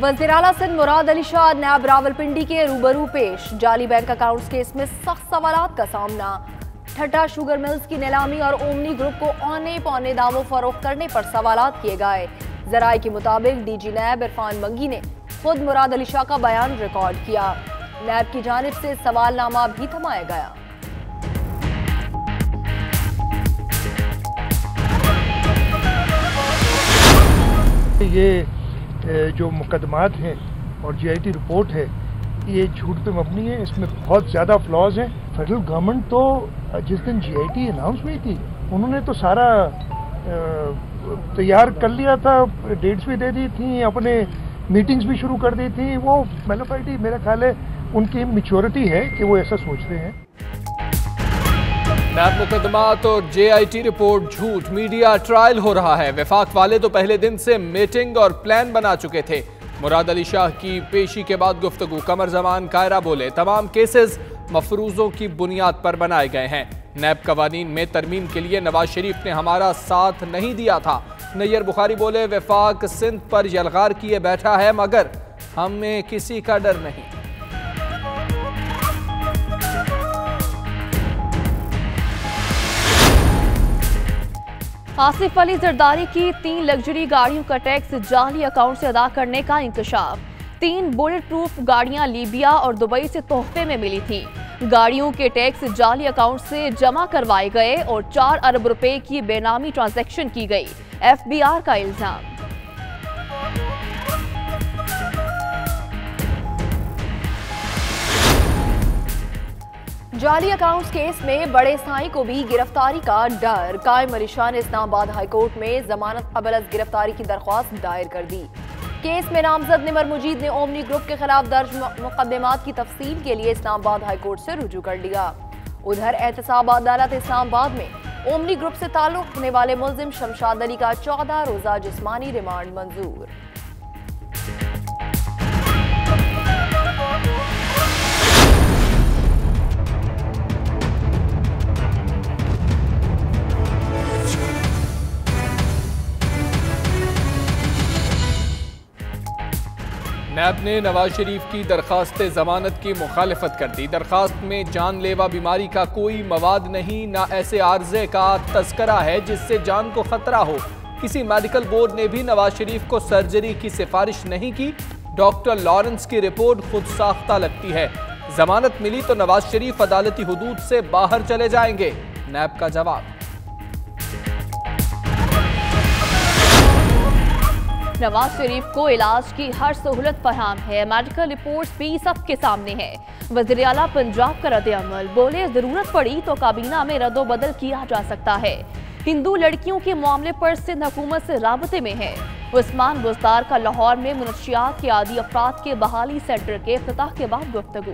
वज़ीर-ए-आला सिंध मुराद अली शाह नैब रावलपिंडी के रूबरू पेश। जाली बैंक अकाउंट्स केस में सख्त सवालात का सामना। ठट्टा शुगर मिल्स की नीलामी और ओमनी ग्रुप को औने पौने दावों फरोख्त करने पर सवालात किए गए। जराये के मुताबिक डीजी नैब इरफान मंगी ने खुद मुराद अली शाह का बयान रिकॉर्ड किया। नैब की जानिब से सवालनामा भी थमाया गया। ये जो मुकदमात हैं और जीआईटी रिपोर्ट है ये झूठ पे मबनी है, इसमें बहुत ज़्यादा फ्लॉज हैं। फेडरल गवर्नमेंट तो जिस दिन जीआईटी अनाउंस हुई थी उन्होंने तो सारा तैयार कर लिया था, डेट्स भी दे दी थी, अपने मीटिंग्स भी शुरू कर दी थी। वो मेलोफाइटी मेरा ख्याल है उनकी मैच्योरिटी है कि वो ऐसा सोचते हैं। नैब मुकदमात और जेआईटी रिपोर्ट झूठ, मीडिया ट्रायल हो रहा है। वफाक वाले तो पहले दिन से मीटिंग और प्लान बना चुके थे। मुराद अली शाह की पेशी के बाद गुफ्तगू, कमर जमान कायरा बोले तमाम केसेस मफरूजों की बुनियाद पर बनाए गए हैं। नैब कवानीन में तरमीम के लिए नवाज शरीफ ने हमारा साथ नहीं दिया था। नैयर बुखारी बोले वफाक सिंध पर यलगार किए बैठा है मगर हमें किसी का डर नहीं। आसिफ अली जरदारी की 3 लग्जरी गाड़ियों का टैक्स जाली अकाउंट से अदा करने का इंकशाफ। 3 बुलेट प्रूफ गाड़ियां लीबिया और दुबई से तोहफे में मिली थी। गाड़ियों के टैक्स जाली अकाउंट से जमा करवाए गए और 4 अरब रुपए की बेनामी ट्रांजैक्शन की गई। एफबीआर का इल्जाम। जाली अकाउंट्स केस में बड़े साईं को भी गिरफ्तारी का डर। कायम अली शाह ने इस्लामाबाद हाईकोर्ट में जमानत कबल अज गिरफ्तारी की दरख्वास्त दायर कर दी। केस में नामजद निमर मुजीद ने ओमनी ग्रुप के खिलाफ दर्ज मुकदमात की तफसील के लिए इस्लामाबाद हाईकोर्ट से रुजू कर लिया। उधर एहतसाब अदालत इस्लामाबाद में ओमनी ग्रुप से ताल्लुक रखने वाले मुल्जिम शमशाद अली का 14 रोजा जिस्मानी रिमांड मंजूर। नैब ने नवाज शरीफ की दरखास्त जमानत की मुखालिफत कर दी। दरखास्त में जानलेवा बीमारी का कोई मवाद नहीं, ना ऐसे आर्जे का तस्करा है जिससे जान को खतरा हो। किसी मेडिकल बोर्ड ने भी नवाज शरीफ को सर्जरी की सिफारिश नहीं की। डॉक्टर लॉरेंस की रिपोर्ट खुद साख्ता लगती है। जमानत मिली तो नवाज शरीफ अदालती हुदूद से बाहर चले जाएंगे। नैब का जवाब। नवाज शरीफ को इलाज की हर सहूलत फराहम है। मेडिकल रिपोर्ट्स भी सबके सामने है। वज़ीर-ए-आला पंजाब का रद्द-ए-अमल, बोले जरूरत पड़ी तो काबीना में रद्द-ओ-बदल किया जा सकता है। हिंदू लड़कियों के मामले पर सिंध हुकूमत से राबते में है। उस्मान बुज़दार का लाहौर में मुनशियात के आदी अफराद के बहाली सेंटर के इफ्तिताह के बाद गुफ्तगू।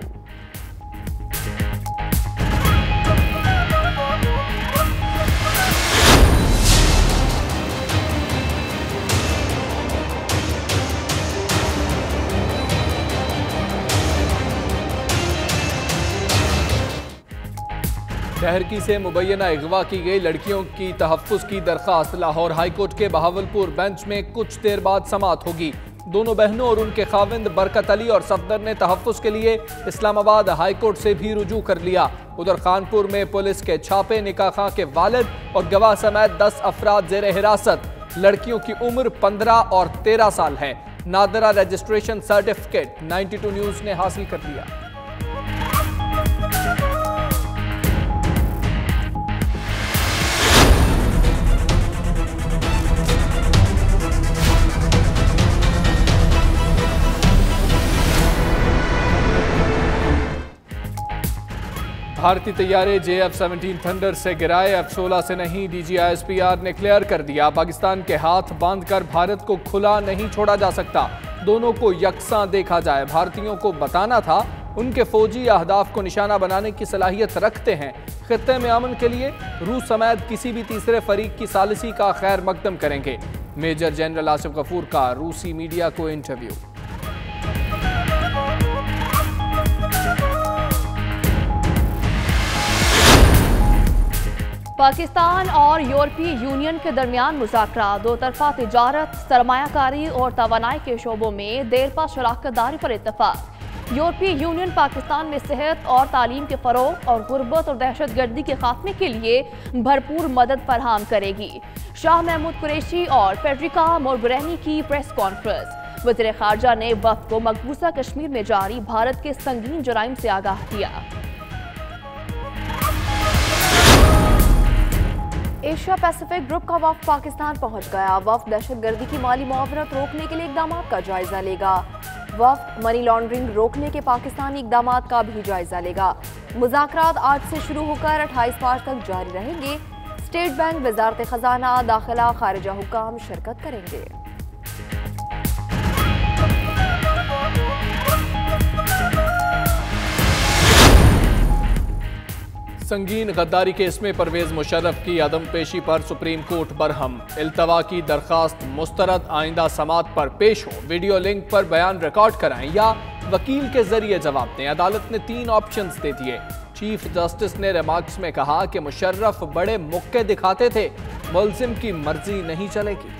शहरकी से मुबैना अगवा की गई लड़कियों की तहफ़्फ़ुज़ की दरख्वास्त लाहौर हाईकोर्ट के बहावलपुर बेंच में कुछ देर बाद समाअत होगी। दोनों बहनों और उनके खाविंद बरकत अली और सफदर ने तहफ़्फ़ुज़ के लिए इस्लामाबाद हाईकोर्ट से भी रुजू कर लिया। उधर खानपुर में पुलिस के छापे, निकाह खां के वालिद और गवाह समेत 10 अफराद ज़ेर हिरासत। लड़कियों की उम्र 15 और 13 साल है। नादरा रजिस्ट्रेशन सर्टिफिकेट 92 न्यूज़ ने हासिल कर लिया। भारतीय तैयारे JF-17 थंडर से गिराए, F-16 से नहीं। DGISPR ने क्लियर कर दिया पाकिस्तान के हाथ बांधकर भारत को खुला नहीं छोड़ा जा सकता। दोनों को यकसां देखा जाए। भारतीयों को बताना था उनके फौजी अहदाफ को निशाना बनाने की सलाहियत रखते हैं। खित्ते में अमन के लिए रूस समेत किसी भी तीसरे फरीक की सालिसी का खैर मकदम करेंगे। मेजर जनरल आसिफ गफूर का रूसी मीडिया को इंटरव्यू। पाकिस्तान और यूरोपीय यूनियन के दरमियान मुज़ाकरात, दो तरफा तिजारत, सरमायाकारी और तवानाई के शोबों में देरपा शराकतदारी पर इत्तफाक। यूरोपीय यूनियन पाकिस्तान में सेहत और तालीम के फ़रोग और गुर्बत और दहशत गर्दी के खात्मे के लिए भरपूर मदद फराहम करेगी। शाह महमूद कुरैशी और फेडरिका मोरगरेनी की प्रेस कॉन्फ्रेंस। वज़ीर ख़ारजा ने वफ़द को मकबूजा कश्मीर में जारी भारत के संगीन जराइम से आगाह किया। एशिया पैसिफिक ग्रुप का वफ़द पाकिस्तान पहुंच गया। वफ़द दहशतगर्दी की माली मुआवनत रोकने के लिए इकदाम का जायजा लेगा। वफ़द मनी लॉन्ड्रिंग रोकने के पाकिस्तानी इकदाम का भी जायजा लेगा। मुज़ाकरात आज से शुरू होकर 28 मार्च तक जारी रहेंगे। स्टेट बैंक, वजारत खजाना, दाखिला, खारिजा हुक्काम शिरकत करेंगे। संगीन गद्दारी केस में परवेज मुशर्रफ की अदम पेशी पर सुप्रीम कोर्ट बरहम। इल्तवा की दरखास्त मुस्तरद, आइंदा समात पर पेश हो, वीडियो लिंक पर बयान रिकॉर्ड कराएं या वकील के जरिए जवाब दें। अदालत ने 3 ऑप्शंस दे दिए। चीफ जस्टिस ने रिमार्क्स में कहा कि मुशर्रफ बड़े मुक्के दिखाते थे, मुल्जिम की मर्जी नहीं चलेगी।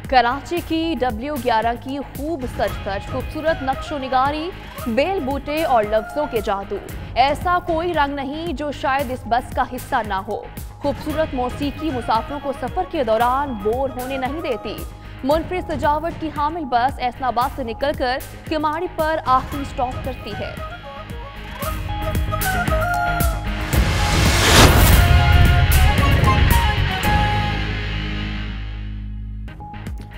कराची की W11 की खूब सज-धज, खूबसूरत नक्शो निगारी, बेल बूटे और लफ्जों के जादू। ऐसा कोई रंग नहीं जो शायद इस बस का हिस्सा ना हो। खूबसूरत मौसीकी मुसाफिरों को सफर के दौरान बोर होने नहीं देती। मुनफरिद सजावट की हामिल बस ऐसनाबाद से निकलकर किमाड़ी पर आखिरी स्टॉप करती है।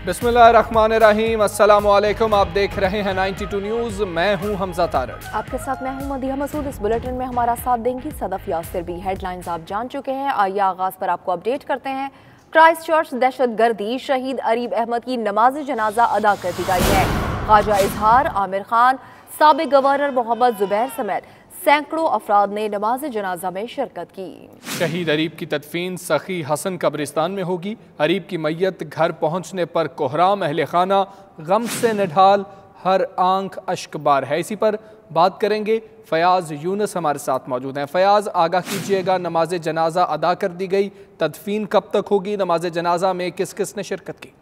बिस्मिल्लाहिर्रहमानिर्रहीम, अस्सलाम वालेकुम। आप देख रहे हैं 92 न्यूज़। मैं हूं हमजा तारड़। आपके साथ मैं हूं मदिहा मसूद। इस बुलेटिन में हमारा साथ देंगी सदफ यासिर भी। हेडलाइंस आप जान चुके हैं, आइए आगाज पर आपको अपडेट करते हैं। क्राइस्ट चर्च दहशतगर्दी, शहीद अरीब अहमद की नमाज जनाजा अदा कर दी गई है। ख्वाजा इजहार, आमिर खान, साबिक गवर्नर मोहम्मद जुबैर समेत सैकड़ों अफराद ने नमाज जनाजा में शिरकत की। शहीद अरीब की तदफीन सखी हसन कब्रिस्तान में होगी। अरीब की मैयत घर पहुंचने पर कोहराम, अहले खाना गम से निढाल, हर आंख अश्कबार है। इसी पर बात करेंगे। फयाज यूनुस हमारे साथ मौजूद हैं। फयाज, आगाह कीजिएगा, नमाज जनाजा अदा कर दी गई, तदफीन कब तक होगी? नमाज जनाजा में किस किस ने शिरकत की?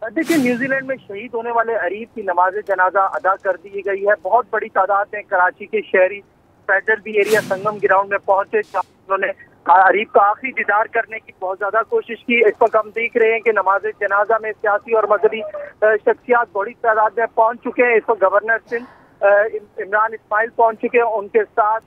देखिए, न्यूजीलैंड में शहीद होने वाले अरीब की नमाज जनाजा अदा कर दी गई है। बहुत बड़ी तादाद में कराची के शहरी फेडरल बी एरिया संगम ग्राउंड में पहुंचे, उन्होंने अरीब का आखिरी दीदार करने की बहुत ज्यादा कोशिश की। इस वक्त हम देख रहे हैं कि नमाज जनाजा में सियासी और मजहबी शख्सियात बड़ी तादाद में पहुंच चुके हैं। इस वक्त गवर्नर सिंध इमरान इस्माइल पहुंच चुके हैं। उनके साथ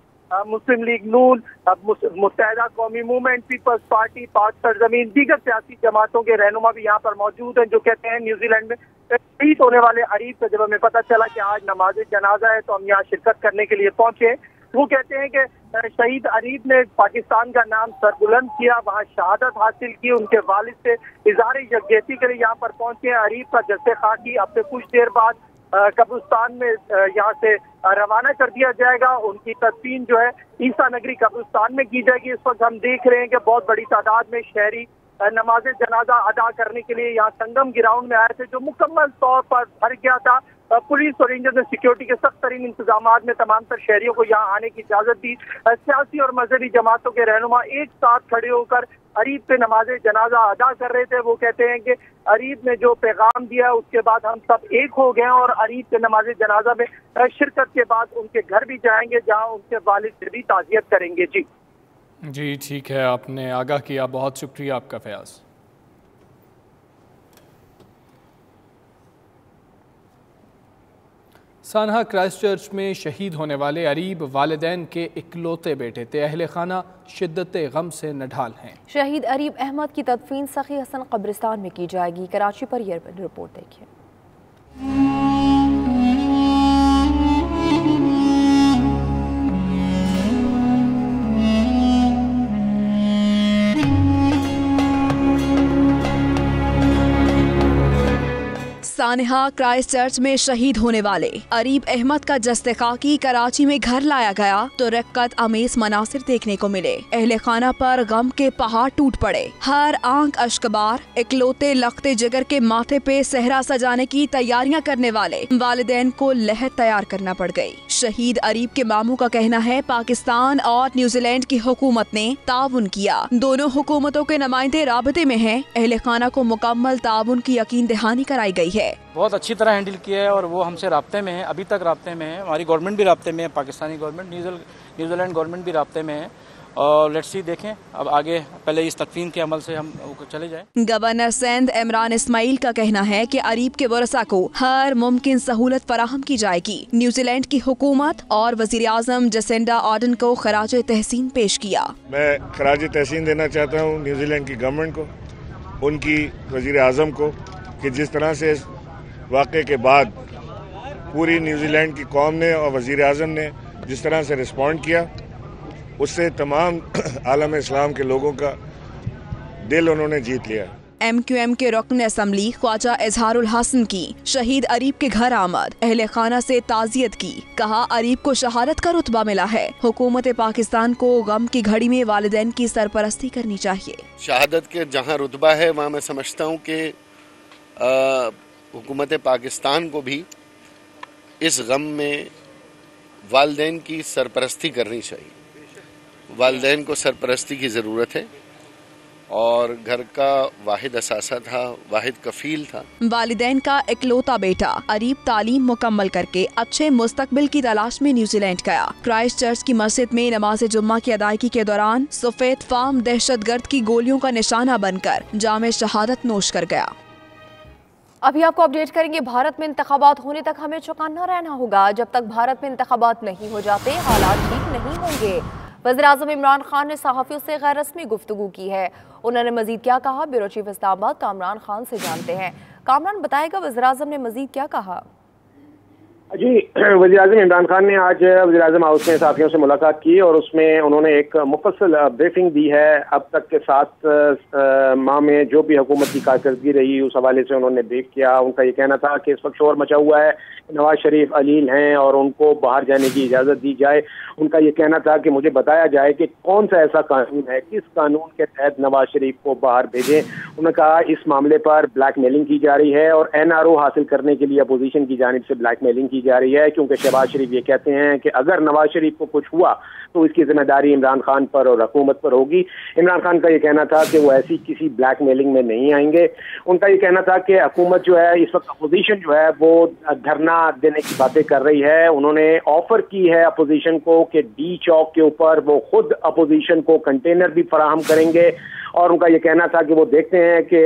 मुस्लिम लीग नून, मुत्तहिदा कौमी मूवमेंट, पीपल्स पार्टी, पाक सरजमीन, दीगर सियासी जमातों के रहनुमा भी यहाँ पर मौजूद हैं, जो कहते हैं न्यूजीलैंड में शहीद होने वाले अरीब का जब हमें पता चला कि आज नमाज जनाजा है तो हम यहाँ शिरकत करने के लिए पहुंचे। वो कहते हैं कि शहीद अरीब ने पाकिस्तान का नाम सरबुलंद किया, वहाँ शहादत हासिल की। उनके वालिद से इज़हार यकजहती के लिए यहाँ पर पहुंचे। अरीब का जस्से खाकी अब से कुछ देर बाद कब्रिस्तान में यहाँ से रवाना कर दिया जाएगा। उनकी तदफीन जो है ईसा नगरी कब्रिस्तान में की जाएगी। इस वक्त हम देख रहे हैं कि बहुत बड़ी तादाद में शहरी नमाज जनाजा अदा करने के लिए यहाँ संगम ग्राउंड में आए थे, जो मुकम्मल तौर पर भर गया था। पुलिस और रेंजर्स ने सिक्योरिटी के सख्त तरीन इंतजाम में तमाम तर शहरियों को यहाँ आने की इजाजत दी। सियासी और मजहबी जमातों के रहनुमा एक साथ खड़े होकर अरीब पे नमाज जनाजा अदा कर रहे थे। वो कहते हैं कि अरीब ने जो पैगाम दिया उसके बाद हम सब एक हो गए और अरीब के नमाज जनाजा में शिरकत के बाद उनके घर भी जाएंगे, जहाँ उनके वालिद से भी ताज़ियत करेंगे। जी ठीक है, आपने आगाह किया, बहुत शुक्रिया आपका फयाज। सानहा क्राइस्ट चर्च में शहीद होने वाले अरीब वालिदैन के इकलौते बेटे थे। अहले खाना शिद्दत गम से नढाल हैं। शहीद अरीब अहमद की तदफीन सखी हसन कब्रिस्तान में की जाएगी। कराची पर यह रिपोर्ट देखिए। सानहा तनहा क्राइस्ट चर्च में शहीद होने वाले अरीब अहमद का जस्तेखाकी कराची में घर लाया गया तो रक्कत अमेज मनासिर देखने को मिले। अहले खाना पर गम के पहाड़ टूट पड़े। हर आंख अश्कबार, इकलौते लखते जिगर के माथे पे सहरा सजाने की तैयारियां करने वाले वालिदैन को लहर तैयार करना पड़ गई। शहीद अरीब के मामू का कहना है पाकिस्तान और न्यूजीलैंड की हुकूमत ने ताउन किया। दोनों हुकूमतों के नुमाइंदे राबते में हैं। अहले खाना को मुकम्मल ताउन की यकीन दहानी कराई गई है। बहुत अच्छी तरह हैंडल किया है और वो हमसे राब्ते में है, अभी तक राब्ते में है। हमारी गवर्नमेंट भी राब्ते में है, पाकिस्तानी गवर्नमेंट, न्यूजीलैंड गवर्नमेंट भी राब्ते में है। और लेट्स सी, देखें अब आगे, पहले इस तकवीन के अमल से हम चले जाएं। गवर्नर सिंध इमरान इस्माइल का कहना है कि अरीब के वरसा को हर मुमकिन सहूलत फराहम की जाएगी। न्यूजीलैंड की हुकूमत और वजीर आजम जसिंडा आर्डन को खराज तहसीन पेश किया। मैं खराज तहसीन देना चाहता हूँ न्यूजीलैंड की गवर्नमेंट को, उनकी वजीर आजम को, कि जिस तरह से इस वाक़े के बाद पूरी न्यूजीलैंड की कौम ने और वजीर आजम ने जिस तरह से रिस्पॉन्ड किया, उससे तमाम आलम इस्लाम के लोगों का दिल उन्होंने जीत लिया। MQM के रुकन असम्बली ख्वाजा इजहारुल हसन की शहीद अरीब के घर आमद, अहले खाना से ताज़ियत की। कहा अरीब को शहादत का रुतबा मिला है। हुकूमत पाकिस्तान को गम की घड़ी में वालिदैन की सरपरस्ती करनी चाहिए। शहादत के जहाँ रुतबा है वहाँ मैं समझता हूँ कि हुकूमत पाकिस्तान को भी इस गम में वालिदैन की सरपरस्ती करनी चाहिए। वालिदैन को सरपरस्ती की ज़रूरत है और घर का वाहिद असासा था, वाहिद कफील था। वालिदैन का इकलौता बेटा अरीब तालीम मुकम्मल करके अच्छे मुस्तकबिल की तलाश में न्यूजीलैंड गया। क्राइस्ट चर्च की मस्जिद में नमाज जुम्मा की अदायगी के दौरान सफेद फार्म दहशतगर्द की गोलियों का निशाना बनकर जामे शहादत नोश कर गया। अभी आपको अपडेट करेंगे। भारत में इंतखाबात होने तक हमें चौकन्ना रहना होगा। जब तक भारत में इंतखाबात नहीं हो जाते हालात ठीक नहीं होंगे। वज़ीर-ए-आज़म इमरान खान ने सहाफ़ियों से गैर रस्मी गुफ्तगू की है। उन्होंने मजीद क्या कहा, ब्यूरो चीफ इस्लामाबाद कामरान खान से जानते हैं। कामरान बताएगा वज़ीर-ए-आज़म ने मजीद क्या कहा। जी, वज़ीर-ए-आज़म इमरान खान ने आज वज़ीर-ए-आज़म हाउस में साथियों से मुलाकात की और उसमें उन्होंने एक मुफस्सल ब्रीफिंग दी है। अब तक के 7 माह में जो भी हुकूमत की कारकर्दगी रही उस हवाले से उन्होंने ब्रीफ किया। उनका ये कहना था कि इस वक्त शोर मचा हुआ है, नवाज शरीफ अलील हैं और उनको बाहर जाने की इजाज़त दी जाए। उनका ये कहना था कि मुझे बताया जाए कि कौन सा ऐसा कानून है, किस कानून के तहत नवाज शरीफ को बाहर भेजें। उन्होंने कहा इस मामले पर ब्लैकमेलिंग की जा रही है और NRO हासिल करने के लिए अपोजिशन की जानिब से ब्लैकमेलिंग की जा रही है, क्योंकि शहबाज शरीफ ये कहते हैं कि अगर नवाज शरीफ को कुछ हुआ तो इसकी जिम्मेदारी इमरान खान पर और हुकूमत पर होगी। इमरान खान का ये कहना था कि वो ऐसी किसी ब्लैकमेलिंग में नहीं आएंगे। उनका ये कहना था कि हुकूमत जो है इस वक्त अपोजिशन जो है वो धरना देने की बातें कर रही है। उन्होंने ऑफर की है अपोजिशन को कि D चौक के ऊपर वो खुद अपोजिशन को कंटेनर भी फराहम करेंगे और उनका ये कहना था कि वो देखते हैं कि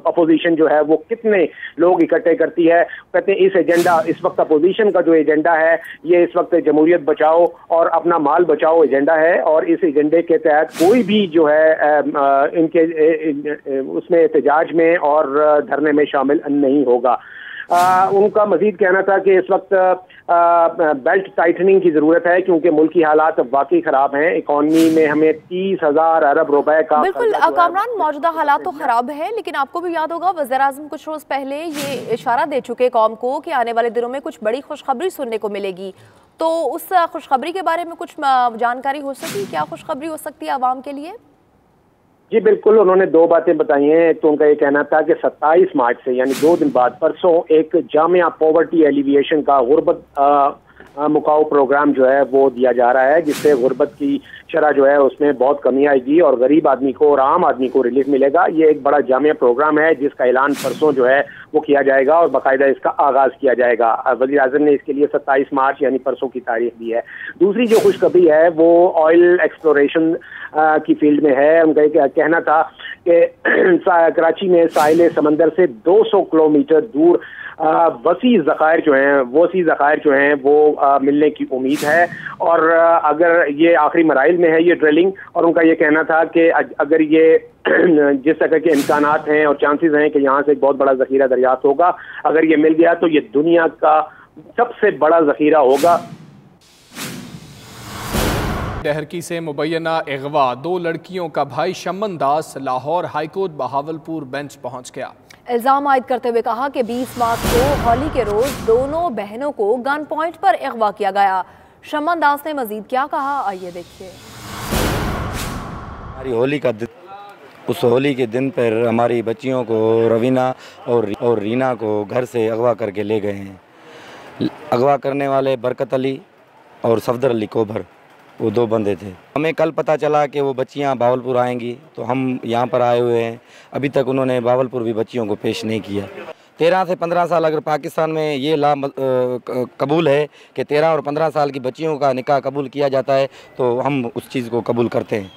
अपोजिशन जो है वो कितने लोग इकट्ठे करती है। कहते हैं इस एजेंडा, इस वक्त अपोजिशन का जो एजेंडा है ये इस वक्त जमहूरियत बचाओ और अपना माल बचाओ एजेंडा है और इस एजेंडे के तहत कोई भी जो है इनके उसमें एहतजाज में और धरने में शामिल नहीं होगा। उनका मजीद कहना था कि इस वक्त बेल्ट टाइटनिंग की जरूरत है क्योंकि मुल्क की हालात वाकई खराब हैं। इकॉनमी में हमें 30,000 अरब रुपए का बिल्कुल कामरान, मौजूदा हालात तो खराब है, लेकिन आपको भी याद होगा वज़ीर-ए-आज़म कुछ रोज पहले ये इशारा दे चुके कौम को कि आने वाले दिनों में कुछ बड़ी खुशखबरी सुनने को मिलेगी। तो उस खुशखबरी के बारे में कुछ जानकारी हो सकी? क्या खुशखबरी हो सकती है आवाम के लिए? जी बिल्कुल, उन्होंने 2 बातें बताई हैं। तो उनका ये कहना था कि 27 मार्च से यानी 2 दिन बाद परसों एक जामिया पॉवर्टी एलिविएशन का गुर्बत मुकाओ प्रोग्राम जो है वो दिया जा रहा है, जिससे गुर्बत की शरह जो है उसमें बहुत कमी आएगी और गरीब आदमी को और आम आदमी को रिलीफ मिलेगा। ये एक बड़ा जामिया प्रोग्राम है जिसका ऐलान परसों जो है वो किया जाएगा और बाकायदा इसका आगाज किया जाएगा। वज़ीर आज़म ने इसके लिए 27 मार्च यानी परसों की तारीख दी है। दूसरी जो खुशखबरी है वो ऑयल एक्सप्लोरेशन की फील्ड में है। उनका कहना था कि कराची में साहिल समंदर से 200 किलोमीटर दूर वसी ज़खायर जो हैं वो मिलने की उम्मीद है और अगर ये आखिरी मराइल में है ये ड्रिलिंग। और उनका ये कहना था कि अगर ये जिस तरह के इम्कानात हैं और चांसेस हैं कि यहाँ से एक बहुत बड़ा ज़ख़ीरा दरियाफ्त होगा, अगर ये मिल गया तो ये दुनिया का सबसे बड़ा ज़ख़ीरा होगा। डहरकी से मुबैना अगवा 2 लड़कियों का भाई शमन दास लाहौर हाईकोर्ट बहावलपुर बेंच पहुंच गया। इल्जाम आयद करते हुए कहा कि 20 मार्च को होली के रोज दोनों बहनों को गन पॉइंट पर अगवा किया गया। शमन दास ने मजीद क्या कहा, आइए देखिए। हमारी होली का दिन, उस होली के दिन पर हमारी बच्चियों को रवीना और रीना को घर से अगवा करके ले गए हैं। अगवा करने वाले बरकत अली और सफदर अली कोबर, वो 2 बंदे थे। हमें कल पता चला कि वो बच्चियां भावलपुर आएंगी, तो हम यहाँ पर आए हुए हैं। अभी तक उन्होंने भावलपुर भी बच्चियों को पेश नहीं किया। 13 से 15 साल अगर पाकिस्तान में ये ला कबूल है कि 13 और 15 साल की बच्चियों का निकाह कबूल किया जाता है, तो हम उस चीज़ को कबूल करते हैं।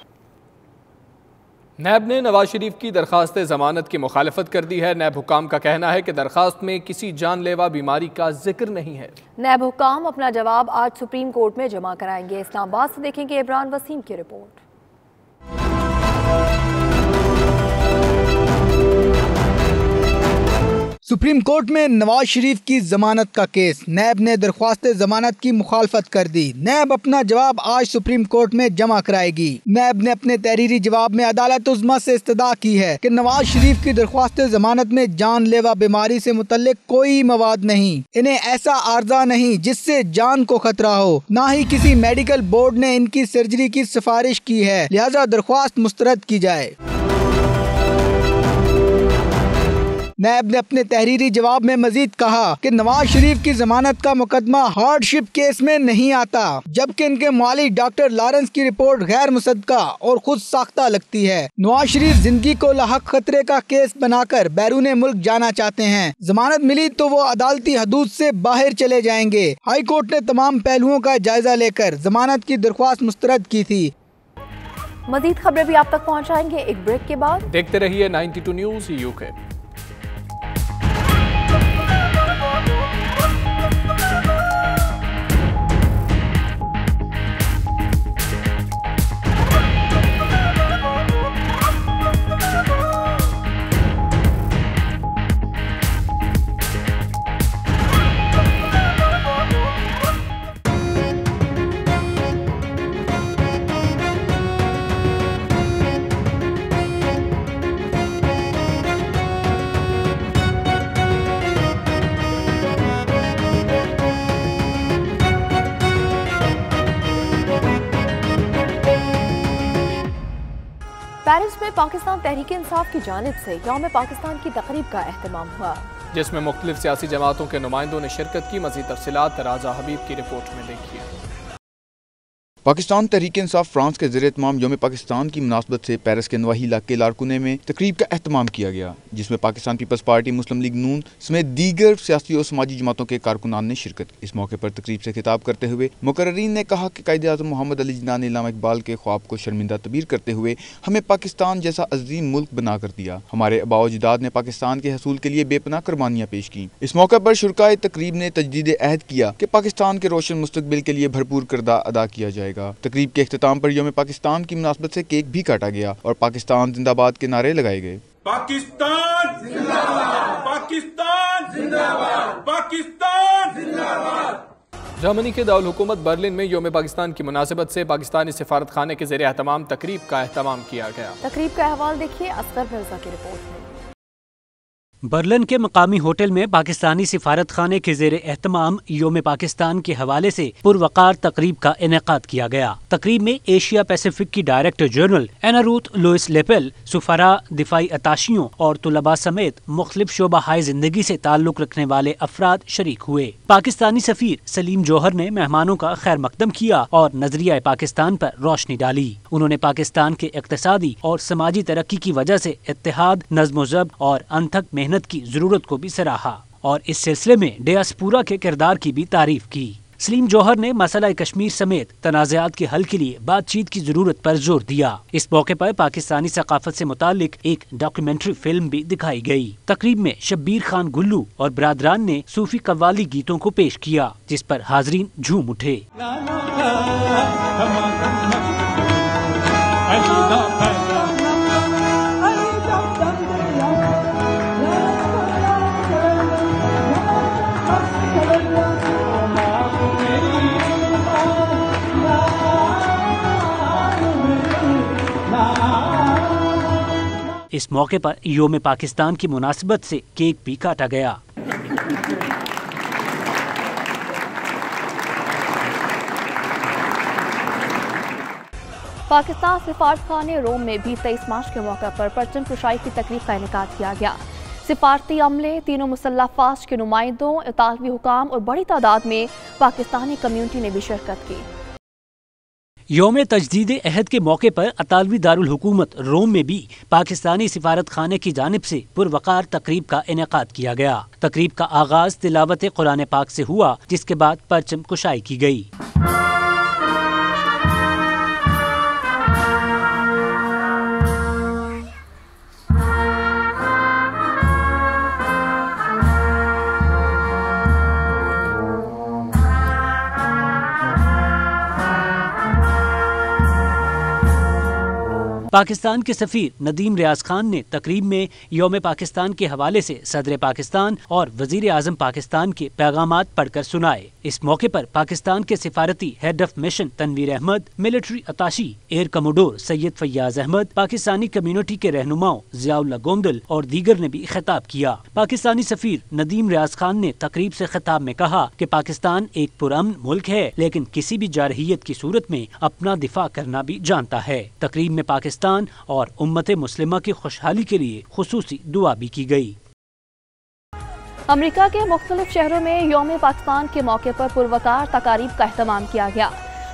नैब ने नवाज शरीफ की दरख्वास्त जमानत की मुखालफत कर दी है। नैब हुकाम का कहना है कि दरख्वास्त में किसी जानलेवा बीमारी का जिक्र नहीं है। नैब हुकाम अपना जवाब आज सुप्रीम कोर्ट में जमा कराएंगे। इस्लामाबाद से देखेंगे इमरान वसीम की रिपोर्ट। सुप्रीम कोर्ट में नवाज शरीफ की जमानत का केस, नैब ने दरख्वास्त जमानत की मुखालफत कर दी। नैब अपना जवाब आज सुप्रीम कोर्ट में जमा कराएगी। नैब ने अपने तहरीरी जवाब में अदालत उज़्मा से इस्तदा की है कि नवाज शरीफ की दरख्वास्त जमानत में जानलेवा बीमारी से मुतल्लिक कोई मवाद नहीं, इन्हें ऐसा आर्जा नहीं जिससे जान को खतरा हो, न ही किसी मेडिकल बोर्ड ने इनकी सर्जरी की सिफारिश की है, लिहाजा दरख्वास्त मुस्तरद की जाए। नैब ने अपने तहरीरी जवाब में मजीद कहा कि नवाज शरीफ की जमानत का मुकदमा हार्डशिप केस में नहीं आता, जबकि इनके मालिक डॉक्टर लॉरेंस की रिपोर्ट गैर मुसद्दका और खुद साख्ता लगती है। नवाज शरीफ जिंदगी को लाहक खतरे का केस बनाकर बैरून मुल्क जाना चाहते हैं। जमानत मिली तो वो अदालती हदूद से बाहर चले जाएंगे। हाई कोर्ट ने तमाम पहलुओं का जायजा लेकर जमानत की दरख्वास्त मुस्तरद की थी। मजीद खबरें भी आप तक पहुँचाएंगे एक ब्रेक के बाद। देखते रहिए 92 न्यूज़ UK। पेरिस में पाकिस्तान तहरीक इंसाफ की जानिब से यौम पाकिस्तान की तकरीब का एहतमाम हुआ, जिसमें मुख्तलिफ सियासी जमातों के नुमाइंदों ने शिरकत की। मज़ीद तफसीलात राजा हबीब की रिपोर्ट में देखिए। पाकिस्तान तहरीक इंसाफ फ्रांस के ज़ेर-ए-इत्माम यौम पाकिस्तान की मुनासबत से पेरिस के नवाही इलाके लारकुने में तकरीब का एहतमाम किया गया, जिसमें पाकिस्तान पीपल्स पार्टी, मुस्लिम लीग नून समेत दीगर सियासी और समाजी जमातों के कारकुनान ने शिरकत की। इस मौके पर तकरीब से खिताब करते हुए मुकर्रीन ने कहा कि कायद-ए-आज़म मोहम्मद अली जिन्ना ने इल्लामा इकबाल के ख्वाब को शर्मिंदा तबीर करते हुए हमें पाकिस्तान जैसा अजीम मुल्क बना कर दिया। हमारे आबा व अजदाद ने पाकिस्तान के हसूल के लिए बेपनाह कुर्बानियाँ पेश की। इस मौके पर शुरकाए तकरीब ने तजदीद अहद किया कि पाकिस्तान के रोशन मुस्तकबिल के लिए भरपूर किरदार अदा किया जाएगा। तकरीब के इख्तिताम पर यौम पाकिस्तान की मुनासबत से केक भी काटा गया और पाकिस्तान जिंदाबाद के नारे लगाए गए। पाकिस्तान जिंदाबाद, पाकिस्तान जिंदाबाद, पाकिस्तान जिंदाबाद। जर्मनी के दारुल हुकूमत बर्लिन में यौम पाकिस्तान की मुनासिबत से पाकिस्तानी सिफारत खाने के ज़ेरे एहतमाम तकरीब का एहतमाम किया गया। तकरीब का अहवाल देखिए असगर मिर्जा की रिपोर्ट में। बर्लिन के मकामी होटल में पाकिस्तानी सिफारत खाने के ज़ेरे एहतमाम यौम पाकिस्तान के हवाले से पुरवकार तकरीब का इनेकाद किया गया। तकरीब में एशिया पैसिफिक की डायरेक्टर जनरल एना रूथ लुइस लेपेल, सुफरा, दिफाई अताशियों और तुलबा समेत मुख्तलिफ शोबा हाई जिंदगी से ताल्लुक रखने वाले अफराद शरीक हुए। पाकिस्तानी सफीर सलीम जौहर ने मेहमानों का खैर मकदम किया और नजरिया पाकिस्तान पर रोशनी डाली। उन्होंने पाकिस्तान के इक्तिसादी और समाजी तरक्की की वजह से इत्तेहाद, नज़्म-ओ-ज़ब्त और अनथक मेहनत की जरूरत को भी सराहा और इस सिलसिले में डियास्पोरा के किरदार की भी तारीफ की। सलीम जौहर ने मसला कश्मीर समेत तनाज़ात के हल के लिए बातचीत की जरूरत पर जोर दिया। इस मौके पर पाकिस्तानी सकाफत से मुतालिक एक डॉक्यूमेंट्री फिल्म भी दिखाई गई। तकरीब में शब्बीर खान गुल्लू और बरादरान ने सूफी कव्वाली गीतों को पेश किया, जिस पर हाजरीन झूम उठे। इस मौके पर योम पाकिस्तान की मुनासिबत से केक भी काटा गया। पाकिस्तान सिफारतखाने रोम में भी 23 मार्च के मौके पर परचम कुशाई की तकरीब का इनेकाद किया गया। सिफारती अमले, तीनों मुसल्लह फास्ट के नुमाइंदों, इतालवी हुकाम और बड़ी तादाद में पाकिस्तानी कम्युनिटी ने भी शिरकत की। योम तजदीद अहद के मौके पर अतालवी दारुल हुकूमत रोम में भी पाकिस्तानी सिफारत खाने की जानिब से पुरवकार तकरीब का इनेकाद किया गया। तकरीब का आगाज तिलावत कुरान पाक से हुआ, जिसके बाद परचम कुशाई की गई। पाकिस्तान के सफीर नदीम रियाज खान ने तकरीब में योम पाकिस्तान के हवाले से सदर पाकिस्तान और वजीर आजम पाकिस्तान के पैगामात पढ़कर सुनाए। इस मौके पर पाकिस्तान के सिफारती head of mission Tanveer Ahmed, military attache air commodore Syed Faiyaz Ahmed, Pakistani community के रहनुमाओं जियाउल्लाह गोंदल और दीगर ने भी खिताब किया। पाकिस्तानी सफीर नदीम रियाज खान ने तकरीब से खिताब में कहा कि पाकिस्तान एक पुरअमन मुल्क है, लेकिन किसी भी जारहियत की सूरत में अपना दिफा करना भी जानता है। तकरीब में पाकिस्तान और उम्मत मुस्लिमा की खुशहाली के लिए खुसूसी दुआ भी की गई। अमेरिका के मुख्तलिफ शहरों में यौम पाकिस्तान के मौके पर पुरवकार तकारीब का एहतमाम किया गया।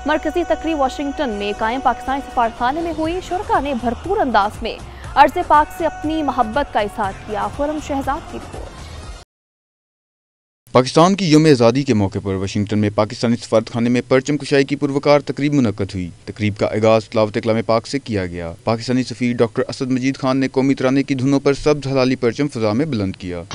मरकजी तकरीब वाशिंगटन में कायम पाकिस्तानी सफारतखाने में हुई। शुरका ने भरपूर अंदाज में अर्ज़ पाक से अपनी मोहब्बत का इज़हार किया। खुरम शहजाद की रिपोर्ट। पाकिस्तान की यौम आज़ादी के मौके पर वाशिंगटन में पाकिस्तानी सफारतखाने में परचम कुशाई की पुरवकार तकरीब मुनक्कद हुई। तकरीब का आगाज तिलावत कलाम पाक से किया गया। पाकिस्तानी सफीर डॉक्टर असद मजीद खान ने कौमी तराने की धुनों पर सब्ज हलाली परचम फिजा में बुलंद किया।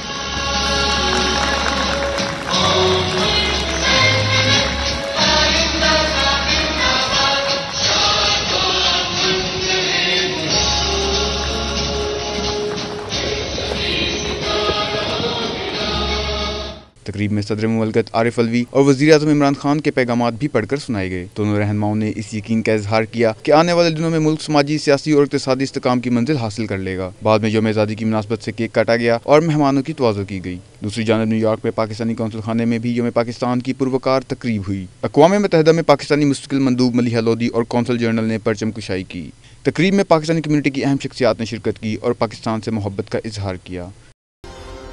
तकरीब में सदर मुमलकत आरिफ अलवी और वज़ीर आज़म इमरान खान के पैगामात भी पढ़कर सुनाए गए। दोनों रहनुमाओं ने इस यकीन का इजहार किया कि आने वाले दिनों में मुल्क समाजी, सियासी और इक़्तिसादी इस्तेकाम की मंजिल हासिल कर लेगा। बाद में यौम आज़ादी की मुनासबत से केक काटा गया और मेहमानों की तवाज़ो की गई। दूसरी जानब न्यूयॉर्क में पाकिस्तानी कौंसल खाने में भी यौम पाकिस्तान की पुरवकार तकरीब हुई। अक़वाम मुत्तहिदा में पाकिस्तानी मुस्तकिल मंदूब मलिहा लोधी और कौंसल जनरल ने परचम कुशाई की। तकरीब में पाकिस्तानी कम्युनिटी की अहम शख्सियात ने शिरकत की और पाकिस्तान से मोहब्बत का इजहार किया।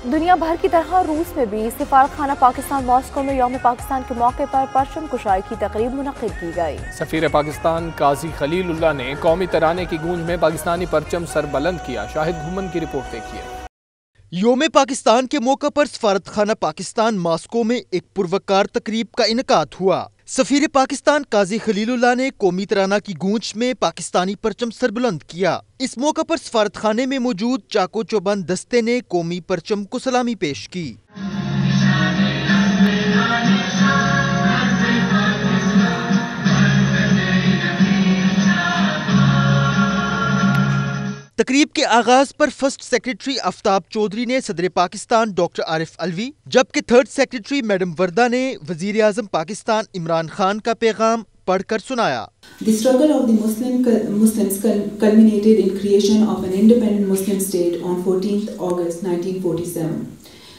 दुनिया भर की तरह रूस में भी सिफारतखाना पाकिस्तान मॉस्को में यौम पाकिस्तान के मौके पर परचम कुशाई की तकरीब मुनक्किद की गई। सफीर पाकिस्तान काजी खलीलुल्लाह ने कौमी तराने की गूंज में पाकिस्तानी परचम सरबलंद किया। शाहिद घुमन की रिपोर्ट देखिए। यौम पाकिस्तान के मौके पर सफारतखाना पाकिस्तान मॉस्को में एक पुरवकार तकरीब का इनेकाद हुआ। सफीर पाकिस्तान काजी खलीलुल्लाह ने कौमी तराना की गूंज में पाकिस्तानी परचम सरबुलंद किया। इस मौके पर सफारतखाने में मौजूद चाको चौबंद दस्ते ने कौमी परचम को सलामी पेश की। तकरीब के आगाज पर फर्स्ट सेक्रेटरी आफ्ताब चौधरी ने सदर पाकिस्तान डॉक्टर आरिफ अलवी, जबकि थर्ड सेक्रेटरी मैडम वर्दा ने वजीर आजम पाकिस्तान इमरान खान का पैगाम पढ़कर सुनाया। The struggle of the Muslims culminated in creation of an independent Muslim state on 14th August 1947.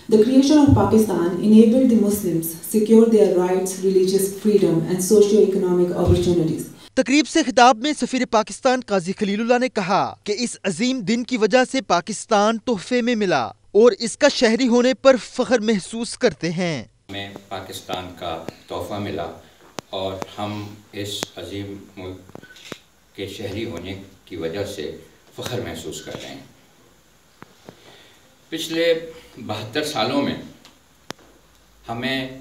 The creation of Pakistan enabled the Muslims secure their rights, religious freedom and socio-economic opportunities. तकरीब से खिताब में सफीर पाकिस्तान काजी खलीलुल्लाह ने कहा कि इस अजीम दिन की वजह से पाकिस्तान तोहफे में मिला और इसका शहरी होने पर फख्र महसूस करते हैं। हमें पाकिस्तान का तोहफा मिला और हम इस अजीम मुल्क के शहरी होने की वजह से फख्र महसूस कर रहे हैं। पिछले 72 सालों में हमें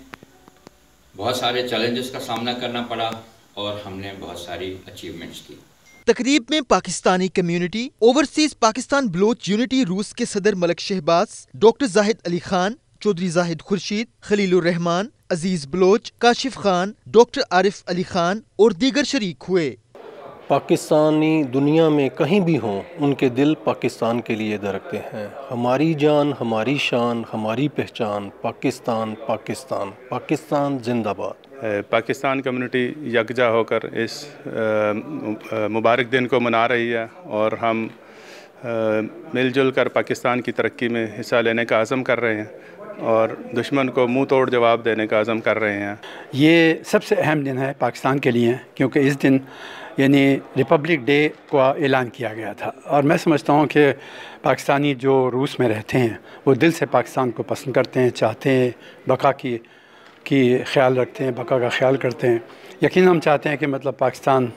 बहुत सारे चैलेंजेस का सामना करना पड़ा और हमने बहुत सारी अचीवमेंट्स की। तकरीब में Pakistani community, overseas Pakistan Baloch unity रूस के सदर मलक शहबाज, डॉक्टर जाहिद अली खान, चौधरी जाहिद खुर्शीद, खलीलुर रहमान, अजीज बलोच, काशिफ खान, डॉक्टर आरिफ अली खान और दीगर शरीक हुए। पाकिस्तानी दुनिया में कहीं भी हों, उनके दिल पाकिस्तान के लिए धड़कते हैं। हमारी जान, हमारी शान, हमारी पहचान, पाकिस्तान पाकिस्तान पाकिस्तान जिंदाबाद। पाकिस्तान कम्युनिटी यकजा होकर इस मुबारक दिन को मना रही है और हम मिलजुल कर पाकिस्तान की तरक्की में हिस्सा लेने का अज़म कर रहे हैं और दुश्मन को मुंह तोड़ जवाब देने का अज़म कर रहे हैं। ये सबसे अहम दिन है पाकिस्तान के लिए, क्योंकि इस दिन यानी रिपब्लिक डे का ऐलान किया गया था और मैं समझता हूँ कि पाकिस्तानी जो रूस में रहते हैं वो दिल से पाकिस्तान को पसंद करते हैं, चाहते हैं बका की ख्याल रखते हैं, बका का ख्याल करते हैं। यकीन हम चाहते हैं कि मतलब पाकिस्तान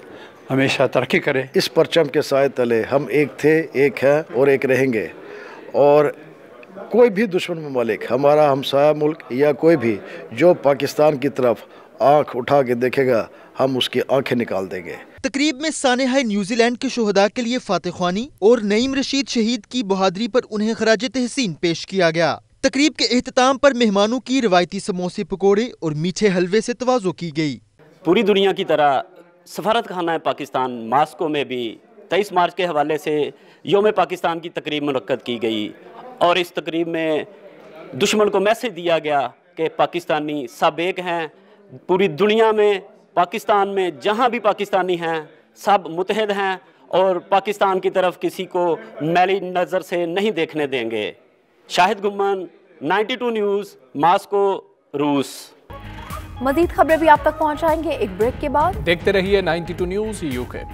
हमेशा तरक्की करे। इस परचम के साए तले हम एक थे, एक हैं और एक रहेंगे और कोई भी दुश्मन ममालिक, हमारा हमसाया मुल्क या कोई भी जो पाकिस्तान की तरफ आंख उठा के देखेगा, हम उसकी आंखें निकाल देंगे। तकरीब में सानेहाय न्यूजीलैंड के शोहदा के लिए फातिह ख्वानी और नईम रशीद शहीद की बहादुरी पर उन्हें खराज तहसीन पेश किया गया। तकरीब के एहतताम पर मेहमानों की रवायती समोसे, पकौड़े और मीठे हलवे से तवाज़ो की गई। पूरी दुनिया की तरह सफारत खाना पाकिस्तान मास्को में भी 23 मार्च के हवाले से योम पाकिस्तान की तकरीब मुनक्कद की गई और इस तकरीब में दुश्मन को मैसेज दिया गया कि पाकिस्तानी सब एक हैं। पूरी दुनिया में, पाकिस्तान में जहाँ भी पाकिस्तानी हैं सब मुतहद हैं और पाकिस्तान की तरफ किसी को मैली नज़र से नहीं देखने देंगे। शाहिद गुम्मन, 92 न्यूज़, मास्को, रूस। मजीद खबरें भी आप तक पहुंचाएंगे एक ब्रेक के बाद। देखते रहिए 92 न्यूज़ यूके।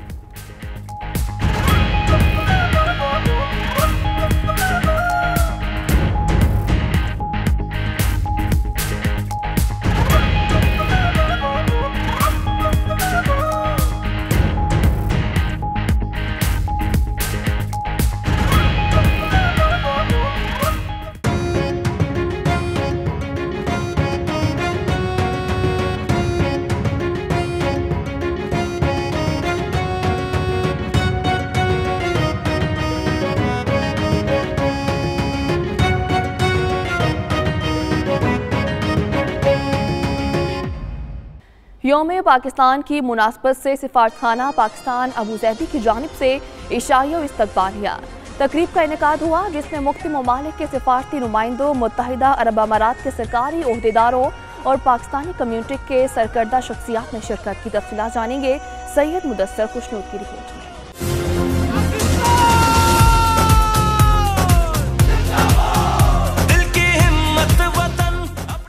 योम पाकिस्तान की मुनासबत से सिफारतखाना पाकिस्तान अबू ज़ैदी की जानिब से इशाइया इस्तकबालिया तकरीब का इनेकाद हुआ, जिसमें मुख्तलिफ ममालिक के सिफारती नुमाइंदों, मुत्तहिदा अरब अमारात के सरकारी ओहदेदारों और पाकिस्तानी कम्यूनिटी के सरकर्दा शख्सियात ने शिरकत की। तफसीलात जानेंगे सैयद मुदस्सर खुशनूद की रिपोर्ट में।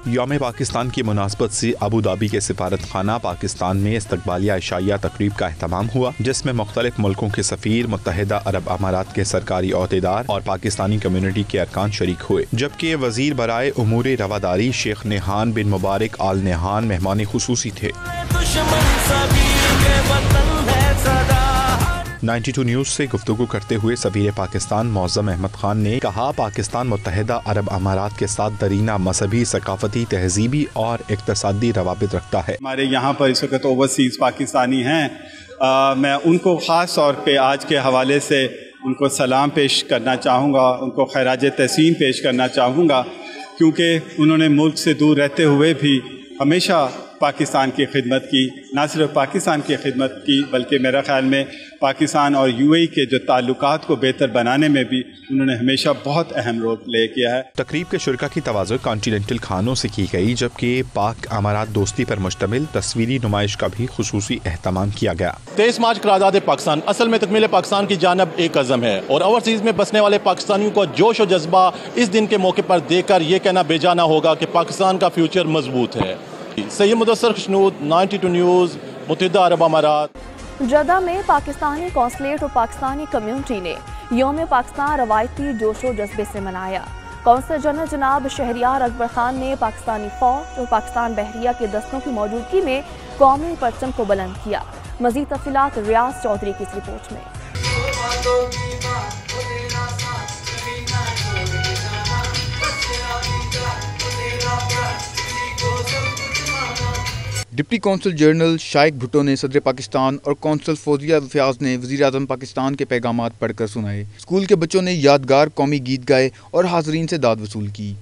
यौम पाकिस्तान की मुनासबत से अबू धाबी के सिफारत खाना पाकिस्तान में इस्तकबालिया इशाइया तकरीब का एहतमाम हुआ, जिसमें मुख्तलिफ मुल्कों के सफ़ीर, मुत्तहिदा अरब अमारात के सरकारी ओहदेदार और पाकिस्तानी कम्यूनिटी के अरकान शरीक हुए। जबकि वज़ीर बराए उमूर रवादारी शेख नेहान बिन मुबारक आल नेहान मेहमान खुसूसी थे। 92 न्यूज़ से गुफ्तगू करते हुए सफीर पाकिस्तान मौज़म अहमद खान ने कहा, पाकिस्तान मुत्तहिदा अरब अमारात के साथ दरीना मजहबी, सकाफती, तहजीबी और इक़्तिसादी रवाबित रखता है। हमारे यहाँ पर इस वक्त ओवरसीज़ पाकिस्तानी हैं, मैं उनको ख़ास तौर पे आज के हवाले से उनको सलाम पेश करना चाहूँगा, उनको खैराज तहसीन पेश करना चाहूँगा, क्योंकि उन्होंने मुल्क से दूर रहते हुए भी हमेशा पाकिस्तान की खिदमत की, ना सिर्फ पाकिस्तान की खिदमत की बल्कि मेरा ख्याल में पाकिस्तान और यूएई के जो ताल्लुकात को बेहतर बनाने में भी उन्होंने हमेशा बहुत अहम रोल प्ले किया है। तकरीब के शुरका की तवाज़ुन कॉन्टिनेंटल खानों से की गई, जबकि पाक अमारात दोस्ती पर मुश्तमिल तस्वीरी नुमाइश का भी खुसूसी एहतमाम किया गया। 23 मार्च करारदाद पाकिस्तान असल में तकमील पाकिस्तान की जानब एक अज़म है और ओवरसीज़ में बसने वाले पाकिस्तानियों को जोश और जज्बा इस दिन के मौके पर देखकर ये कहना बेजाना होगा कि पाकिस्तान का फ्यूचर मजबूत है। सैयद मुदस्सर खुशनूद, 92 न्यूज़, मुत्तहिदा अरब अमारात। जद्दा में पाकिस्तानी कौंसलेट और पाकिस्तानी कम्यूनिटी ने योम पाकिस्तान रवायती जोशो जज्बे से मनाया। कौंसल जनरल जनाब शहरियार अकबर खान ने पाकिस्तानी फौज और पाकिस्तान बहरिया के दस्तों की मौजूदगी में कौमी परचम को बुलंद किया। मजीद तफसीलात रियाज चौधरी की इस रिपोर्ट में। डिप्टी कौंसल जनरल शाइक भुट्टो ने सदर पाकिस्तान और कौंसल फौजिया फयाज ने वज़ीर आज़म पाकिस्तान के पैगामात पढ़कर सुनाए। स्कूल के बच्चों ने यादगार कौमी गीत गाए और हाज़रीन से दाद वसूल की।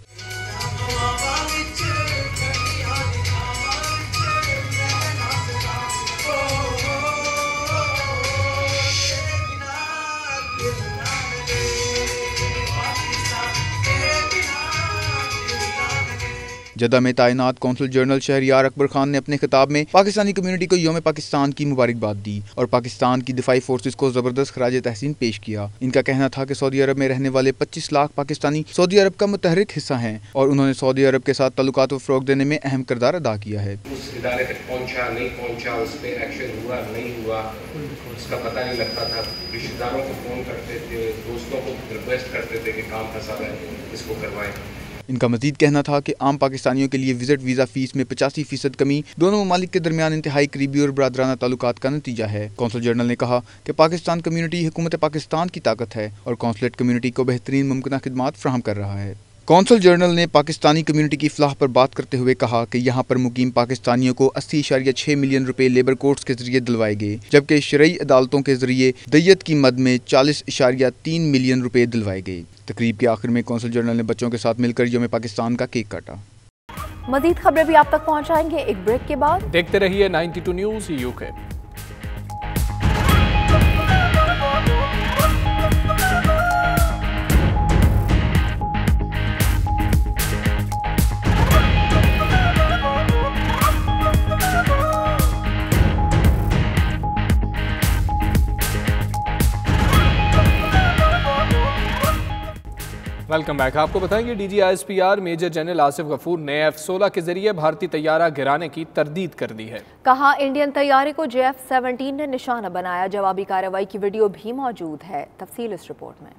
जद्दा में तैनात कौंसल जनरल शहरियार अकबर खान ने अपने खिताब में पाकिस्तानी कम्युनिटी को यौम पाकिस्तान की मुबारकबाद दी और पाकिस्तान की दिफाई फोर्सेज को जबरदस्त खराज तहसीन पेश किया। इनका कहना था कि सऊदी अरब में रहने वाले 25 लाख पाकिस्तानी सऊदी अरब का मुतहरिक हिस्सा हैं और उन्होंने सऊदी अरब के साथ ताल्लुकात को फ़रोग़ देने में अहम किरदार अदा किया है। उस इदारे तक पहुँचा नहीं पहुँचा, उस पर एक्शन हुआ नहीं हुआ, उसका पता नहीं लगता था। रिश्तेदारों को फ़ोन करते थे, दोस्तों को रिक्वेस्ट करते थे कि काम फंसा है, इसको करवाएं। इनका मजीद कहना था कि आम पाकिस्तानियों के लिए विजिट वीज़ा फ़ीस में 85% कमी दोनों ममालिक के दरमियान इंतहाई करीबी और बरादराना ताल्लुकात का नतीजा है। कौंसल जनरल ने कहा कि पाकिस्तान कम्युनिटी हुकूमत पाकिस्तान की ताकत है और कौंसलेट कम्युनिटी को बेहतरीन मुमकिन खिदमात फराहम कर रहा है। कौंसल जनरल ने पाकिस्तानी कम्युनिटी की फलाह पर बात करते हुए कहा कि यहाँ पर मुकीम पाकिस्तानियों को 80.6 मिलियन रुपए लेबर कोर्ट्स के जरिए दिलवाए गए, जबकि शरई अदालतों के जरिए दैयत की मद में 40.3 मिलियन रुपए दिलवाए गए। तकरीब के आखिर में कौंसल जनरल ने बच्चों के साथ मिलकर यौम पाकिस्तान का केक काटा। मजीद खबरें भी आप तक पहुँचाएंगे एक ब्रेक के बाद। देखते रहिए 92 न्यूज़ यूके। Welcome back. आपको बताएंगे DGISPR major general Asif Ghafoor ने F-16 के जरिए भारतीय तैयारा गिराने की तरदीद कर दी है। कहा इंडियन तैयारे को JF-17 ने निशाना बनाया। जवाबी कार्रवाई की वीडियो भी मौजूद है। तफसील इस रिपोर्ट में।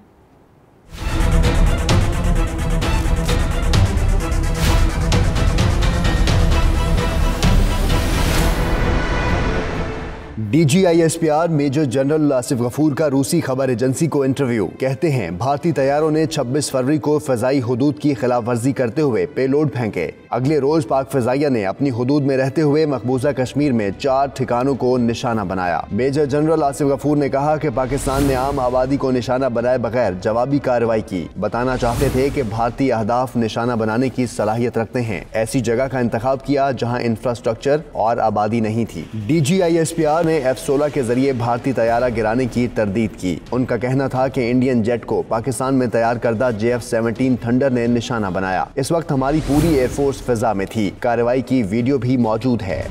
DGISPR major general Asif Ghafoor का रूसी खबर एजेंसी को इंटरव्यू। कहते हैं भारतीय तैयारों ने 26 फरवरी को फ़ज़ाई हुदूद की खिलाफ वर्जी करते हुए पेलोड फेंके। अगले रोज पाक फ़ज़ाइया ने अपनी हुदूद में रहते हुए मकबूजा कश्मीर में 4 ठिकानों को निशाना बनाया। मेजर जनरल आसिफ गफूर ने कहा कि पाकिस्तान ने आम आबादी को निशाना बनाए बगैर जवाबी कार्रवाई की। बताना चाहते थे कि भारतीय अहदाफ निशाना बनाने की सलाहियत रखते हैं। ऐसी जगह का इंतखाब किया जहाँ इंफ्रास्ट्रक्चर और आबादी नहीं थी। DGISPR ने F-16 के जरिए भारतीय तैयारा गिराने की तरदीद की। उनका कहना था कि इंडियन जेट को पाकिस्तान में तैयार करदा JF-17 थंडर ने निशाना बनाया। इस वक्त हमारी पूरी एयरफोर्स फिजा में थी। कार्रवाई की वीडियो भी मौजूद है।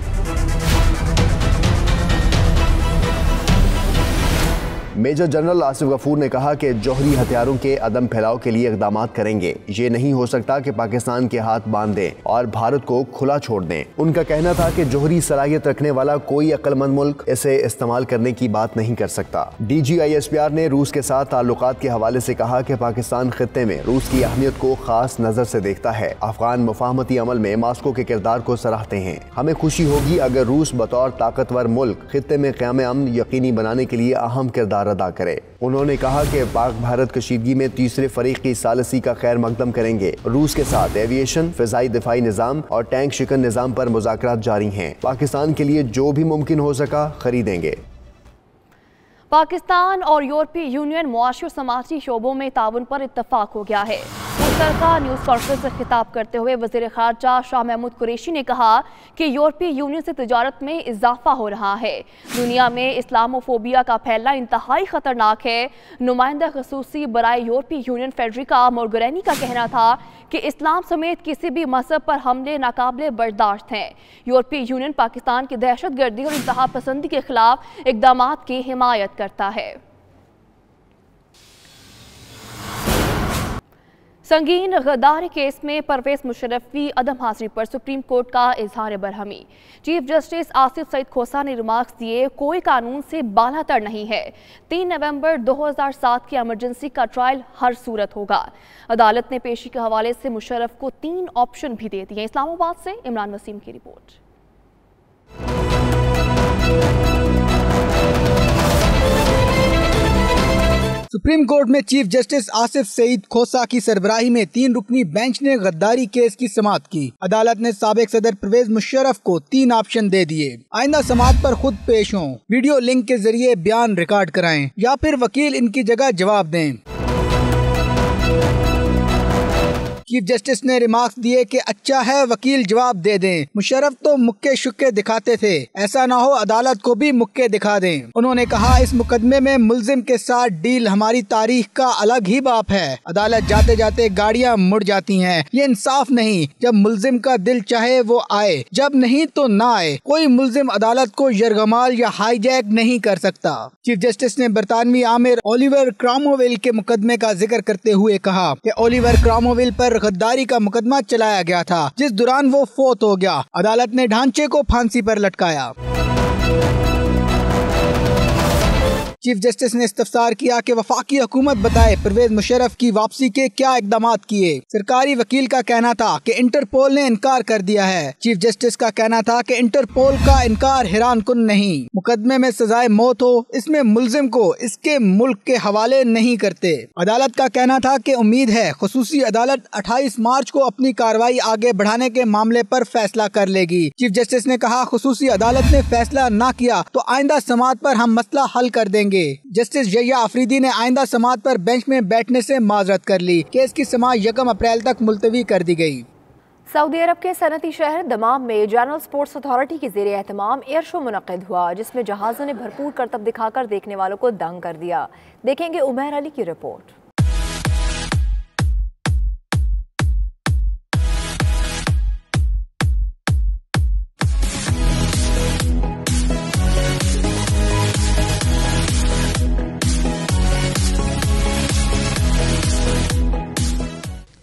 मेजर जनरल आसिफ गफूर ने कहा कि जौहरी हथियारों के अदम फैलाव के लिए इक़दाम करेंगे। ये नहीं हो सकता कि पाकिस्तान के हाथ बांध दें और भारत को खुला छोड़ दें। उनका कहना था कि जौहरी सलाहियत रखने वाला कोई अक्लमंद मुल्क इसे इस्तेमाल करने की बात नहीं कर सकता। DGISPR ने रूस के साथ ताल्लुकात के हवाले से कहा कि पाकिस्तान खित्ते में रूस की अहमियत को खास नजर से देखता है। अफगान मुफाहमती अमल में मास्को के किरदार को सराहते हैं। हमें खुशी होगी अगर रूस बतौर ताकतवर मुल्क खित्ते में क़याम अमन यकीनी बनाने के लिए अहम किरदार अदा करे। उन्होंने कहा कि पाक भारत कशीदगी में तीसरे फरीक की सालसी का खैर मकदम करेंगे। रूस के साथ एविएशन, फिजाई दिफाई निज़ाम और टैंक शिकन निज़ाम पर मुज़ाकरात जारी हैं। पाकिस्तान के लिए जो भी मुमकिन हो सका खरीदेंगे। पाकिस्तान और यूरोपीय यूनियन मुआशी और समाजी शोबों में ताउन पर इत्तफाक हो गया है। मुश्तरका न्यूज़ कॉन्फ्रेंस से खिताब करते हुए वज़ीर ख़ारजा शाह महमूद कुरैशी ने कहा कि यूरोपीय यूनियन से तिजारत में इजाफा हो रहा है। दुनिया में इस्लामोफोबिया का फैलना इंतहाई ख़तरनाक है। नुमाइंदा ख़ुसूसी बराए यूरोपीय यूनियन फेडरिका मोरगरेनी का कहना था कि इस्लाम समेत किसी भी मजहब पर हमले नाकाबिले बर्दाश्त हैं। यूरोपीय यूनियन पाकिस्तान की दहशतगर्दी और इंतहा पसंदी के खिलाफ इक़दामात की हिमायत करता है। संगीन गद्दारी केस में परवेज मुशर्रफ की अदम हाजिरी पर सुप्रीम कोर्ट का इजहार बरहमी। चीफ जस्टिस आसिफ सईद खोसा ने रिमार्क्स दिए, कोई कानून से बालातर नहीं है। 3 नवंबर 2007 की इमरजेंसी का ट्रायल हर सूरत होगा। अदालत ने पेशी के हवाले से मुशर्रफ को 3 ऑप्शन भी दे दिए। इस्लामाबाद से इमरान वसीम की रिपोर्ट। सुप्रीम कोर्ट में चीफ जस्टिस आसिफ सईद खोसा की सरबराही में 3 रुकनी बेंच ने गद्दारी केस की समाअत की। अदालत ने साबिक सदर परवेज मुशर्रफ को 3 ऑप्शन दे दिए। आइंदा समाअत पर खुद पेश हों, वीडियो लिंक के जरिए बयान रिकॉर्ड कराएं या फिर वकील इनकी जगह जवाब दें। चीफ जस्टिस ने रिमार्क्स दिए कि अच्छा है वकील जवाब दे दें, मुशर्रफ तो मुक्के शुक्के दिखाते थे, ऐसा ना हो अदालत को भी मुक्के दिखा दें। उन्होंने कहा इस मुकदमे में मुल्जिम के साथ डील हमारी तारीख का अलग ही बाप है। अदालत जाते जाते गाड़ियाँ मुड़ जाती हैं, ये इंसाफ नहीं। जब मुल्जिम का दिल चाहे वो आए, जब नहीं तो ना आए। कोई मुल्जिम अदालत को यरगमाल या हाईजैक नहीं कर सकता। चीफ जस्टिस ने बरतानवी आमिर ओलिवर क्रॉमवेल के मुकदमे का जिक्र करते हुए कहा कि ओलिवर क्रॉमवेल पर गद्दारी का मुकदमा चलाया गया था, जिस दौरान वो फौत हो गया। अदालत ने ढांचे को फांसी पर लटकाया। चीफ जस्टिस ने इस्तफसार किया कि वफाकी हुकूमत बताए परवेज मुशर्रफ की वापसी के क्या इकदाम किए। सरकारी वकील का कहना था कि इंटरपोल ने इनकार कर दिया है। चीफ जस्टिस का कहना था कि इंटरपोल का इनकार हैरान कुन नहीं। मुकदमे में सजाए मौत हो, इसमें मुल्जिम को इसके मुल्क के हवाले नहीं करते। अदालत का कहना था कि उम्मीद है खुसूसी अदालत 28 मार्च को अपनी कार्रवाई आगे बढ़ाने के मामले पर फैसला कर लेगी। चीफ जस्टिस ने कहा खुसूसी अदालत ने फैसला न किया तो आइंदा समाअत पर हम मसला हल कर देंगे। जस्टिस यहिया अफरीदी ने आइंदा समाअत पर बेंच में बैठने से माजरत कर ली। केस की समाअत 1 अप्रैल तक मुलतवी कर दी गई। सऊदी अरब के सनती शहर दमाम में जनरल स्पोर्ट्स अथॉरिटी के ज़ेरे एहतमाम एयर शो मुनक़िद हुआ, जिसमें जहाज़ों ने भरपूर करतब दिखाकर देखने वालों को दंग कर दिया। देखेंगे उमैर अली की रिपोर्ट।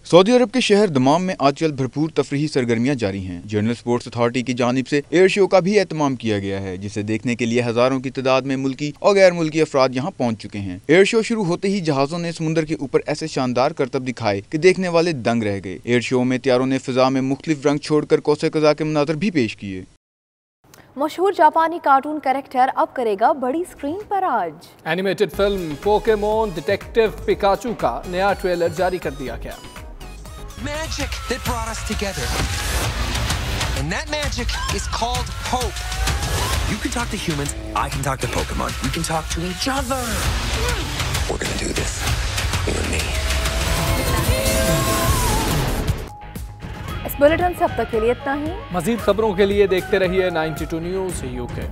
सऊदी अरब के शहर दमाम में आजकल भरपूर तफरीही सरगर्मियां जारी हैं। जनरल स्पोर्ट्स अथॉरिटी की जानिब से एयर शो का भी एहतमाम किया गया है, जिसे देखने के लिए हजारों की तादाद में मुल्की और गैर मुल्की अफराद यहाँ पहुँच चुके हैं। एयर शो शुरू होते ही जहाज़ों ने समुद्र के ऊपर ऐसे शानदार करतब दिखाए कि देखने वाले दंग रह गए। एयर शो में तैयारों ने फिजा में मुख्तलिफ रंग छोड़कर कौसे कज़ा के मनाज़र भी पेश किए। मशहूर जापानी कार्टून कैरेक्टर अब करेगा बड़ी स्क्रीन पर आज। Animated film Pokemon detective Pikachu का नया ट्रेलर जारी कर दिया गया। Magic that brought us together. And that magic is called hope. You can talk to humans, I can talk to Pokemon. We can talk to each other. We're gonna do this. You and me. इस bulletin से अब तक के लिए इतना ही। मजीद खबरों के लिए देखते रहिए 92 न्यूज़ UK।